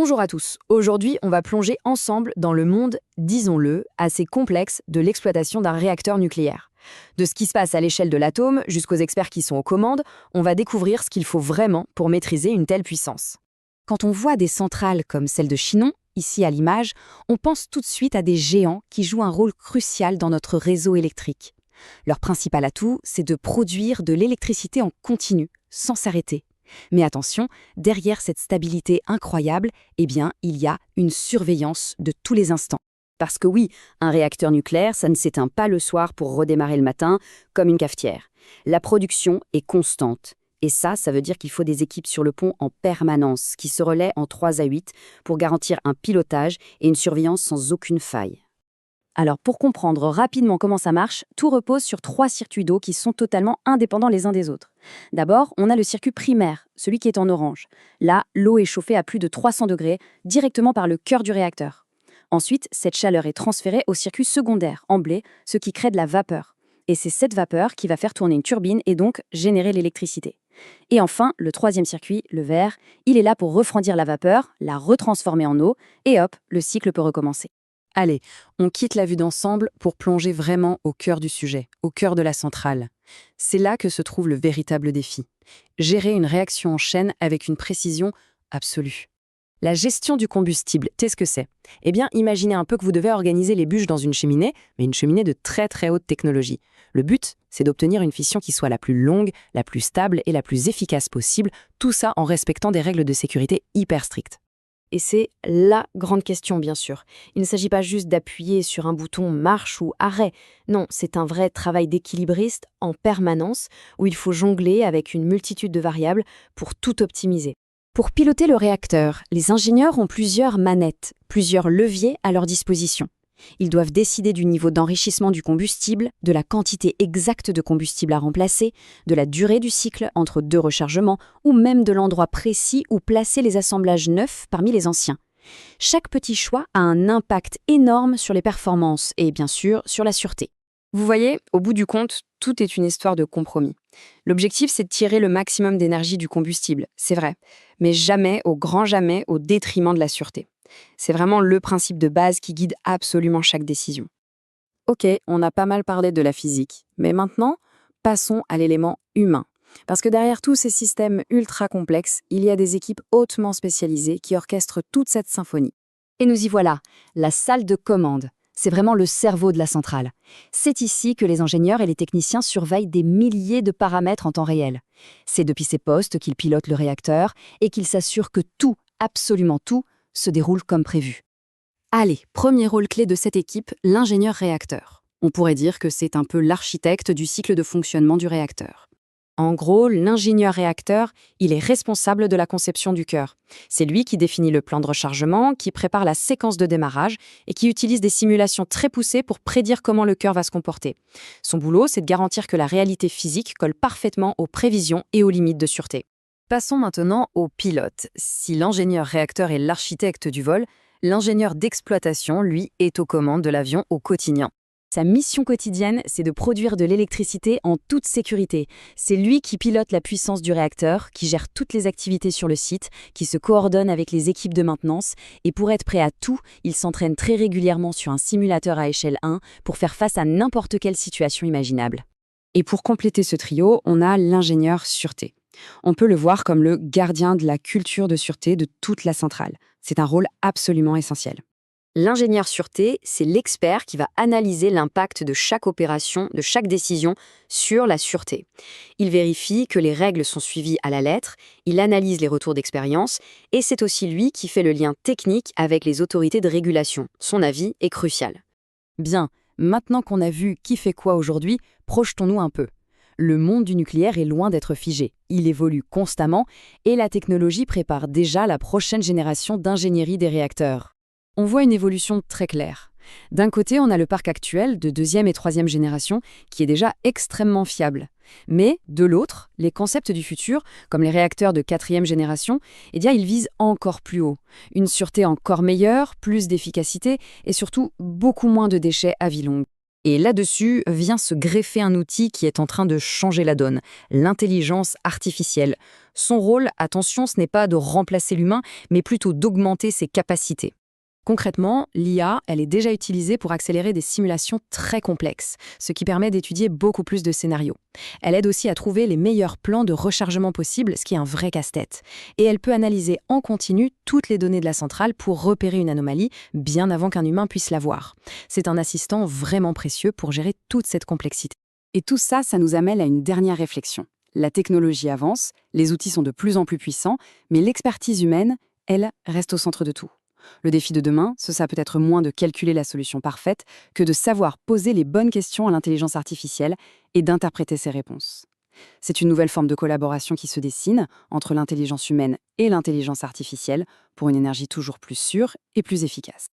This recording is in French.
Bonjour à tous. Aujourd'hui, on va plonger ensemble dans le monde, disons-le, assez complexe de l'exploitation d'un réacteur nucléaire. De ce qui se passe à l'échelle de l'atome jusqu'aux experts qui sont aux commandes, on va découvrir ce qu'il faut vraiment pour maîtriser une telle puissance. Quand on voit des centrales comme celle de Chinon, ici à l'image, on pense tout de suite à des géants qui jouent un rôle crucial dans notre réseau électrique. Leur principal atout, c'est de produire de l'électricité en continu, sans s'arrêter. Mais attention, derrière cette stabilité incroyable, il y a une surveillance de tous les instants. Parce que oui, un réacteur nucléaire, ça ne s'éteint pas le soir pour redémarrer le matin, comme une cafetière. La production est constante. Et ça veut dire qu'il faut des équipes sur le pont en permanence, qui se relaient en 3 à 8 pour garantir un pilotage et une surveillance sans aucune faille. Alors pour comprendre rapidement comment ça marche, tout repose sur 3 circuits d'eau qui sont totalement indépendants les uns des autres. D'abord, on a le circuit primaire, celui qui est en orange. Là, l'eau est chauffée à plus de 300 degrés, directement par le cœur du réacteur. Ensuite, cette chaleur est transférée au circuit secondaire, en bleu, ce qui crée de la vapeur. Et c'est cette vapeur qui va faire tourner une turbine et donc générer l'électricité. Et enfin, le 3e circuit, le vert, il est là pour refroidir la vapeur, la retransformer en eau, et hop, le cycle peut recommencer. Allez, on quitte la vue d'ensemble pour plonger vraiment au cœur du sujet, au cœur de la centrale. C'est là que se trouve le véritable défi. Gérer une réaction en chaîne avec une précision absolue. La gestion du combustible, qu'est-ce que c'est ? Eh bien, imaginez un peu que vous devez organiser les bûches dans une cheminée, mais une cheminée de très très haute technologie. Le but, c'est d'obtenir une fission qui soit la plus longue, la plus stable et la plus efficace possible, tout ça en respectant des règles de sécurité hyper strictes. Et c'est la grande question, bien sûr. Il ne s'agit pas juste d'appuyer sur un bouton marche ou arrêt. Non, c'est un vrai travail d'équilibriste en permanence où il faut jongler avec une multitude de variables pour tout optimiser. Pour piloter le réacteur, les ingénieurs ont plusieurs manettes, plusieurs leviers à leur disposition. Ils doivent décider du niveau d'enrichissement du combustible, de la quantité exacte de combustible à remplacer, de la durée du cycle entre 2 rechargements ou même de l'endroit précis où placer les assemblages neufs parmi les anciens. Chaque petit choix a un impact énorme sur les performances et bien sûr sur la sûreté. Vous voyez, au bout du compte, tout est une histoire de compromis. L'objectif, c'est de tirer le maximum d'énergie du combustible, c'est vrai, mais jamais, au grand jamais, au détriment de la sûreté. C'est vraiment le principe de base qui guide absolument chaque décision. Ok, on a pas mal parlé de la physique, mais maintenant, passons à l'élément humain. Parce que derrière tous ces systèmes ultra complexes, il y a des équipes hautement spécialisées qui orchestrent toute cette symphonie. Et nous y voilà, la salle de commande. C'est vraiment le cerveau de la centrale. C'est ici que les ingénieurs et les techniciens surveillent des milliers de paramètres en temps réel. C'est depuis ces postes qu'ils pilotent le réacteur et qu'ils s'assurent que tout, absolument tout, se déroule comme prévu. Allez, premier rôle clé de cette équipe, l'ingénieur réacteur. On pourrait dire que c'est un peu l'architecte du cycle de fonctionnement du réacteur. En gros, l'ingénieur réacteur, il est responsable de la conception du cœur. C'est lui qui définit le plan de rechargement, qui prépare la séquence de démarrage et qui utilise des simulations très poussées pour prédire comment le cœur va se comporter. Son boulot, c'est de garantir que la réalité physique colle parfaitement aux prévisions et aux limites de sûreté. Passons maintenant au pilote. Si l'ingénieur réacteur est l'architecte du vol, l'ingénieur d'exploitation, lui, est aux commandes de l'avion au quotidien. Sa mission quotidienne, c'est de produire de l'électricité en toute sécurité. C'est lui qui pilote la puissance du réacteur, qui gère toutes les activités sur le site, qui se coordonne avec les équipes de maintenance, et pour être prêt à tout, il s'entraîne très régulièrement sur un simulateur à échelle 1 pour faire face à n'importe quelle situation imaginable. Et pour compléter ce trio, on a l'ingénieur sûreté. On peut le voir comme le gardien de la culture de sûreté de toute la centrale. C'est un rôle absolument essentiel. L'ingénieur sûreté, c'est l'expert qui va analyser l'impact de chaque opération, de chaque décision sur la sûreté. Il vérifie que les règles sont suivies à la lettre, il analyse les retours d'expérience et c'est aussi lui qui fait le lien technique avec les autorités de régulation. Son avis est crucial. Bien, maintenant qu'on a vu qui fait quoi aujourd'hui, projetons-nous un peu. Le monde du nucléaire est loin d'être figé. Il évolue constamment et la technologie prépare déjà la prochaine génération d'ingénierie des réacteurs. On voit une évolution très claire. D'un côté, on a le parc actuel de 2e et 3e génération qui est déjà extrêmement fiable. Mais de l'autre, les concepts du futur, comme les réacteurs de 4e génération, ils visent encore plus haut. Une sûreté encore meilleure, plus d'efficacité et surtout beaucoup moins de déchets à vie longue. Et là-dessus vient se greffer un outil qui est en train de changer la donne, l'intelligence artificielle. Son rôle, attention, ce n'est pas de remplacer l'humain, mais plutôt d'augmenter ses capacités. Concrètement, l'IA, elle est déjà utilisée pour accélérer des simulations très complexes, ce qui permet d'étudier beaucoup plus de scénarios. Elle aide aussi à trouver les meilleurs plans de rechargement possibles, ce qui est un vrai casse-tête. Et elle peut analyser en continu toutes les données de la centrale pour repérer une anomalie bien avant qu'un humain puisse la voir. C'est un assistant vraiment précieux pour gérer toute cette complexité. Et tout ça, ça nous amène à une dernière réflexion. La technologie avance, les outils sont de plus en plus puissants, mais l'expertise humaine, elle, reste au centre de tout. Le défi de demain, ce sera peut-être moins de calculer la solution parfaite que de savoir poser les bonnes questions à l'intelligence artificielle et d'interpréter ses réponses. C'est une nouvelle forme de collaboration qui se dessine entre l'intelligence humaine et l'intelligence artificielle pour une énergie toujours plus sûre et plus efficace.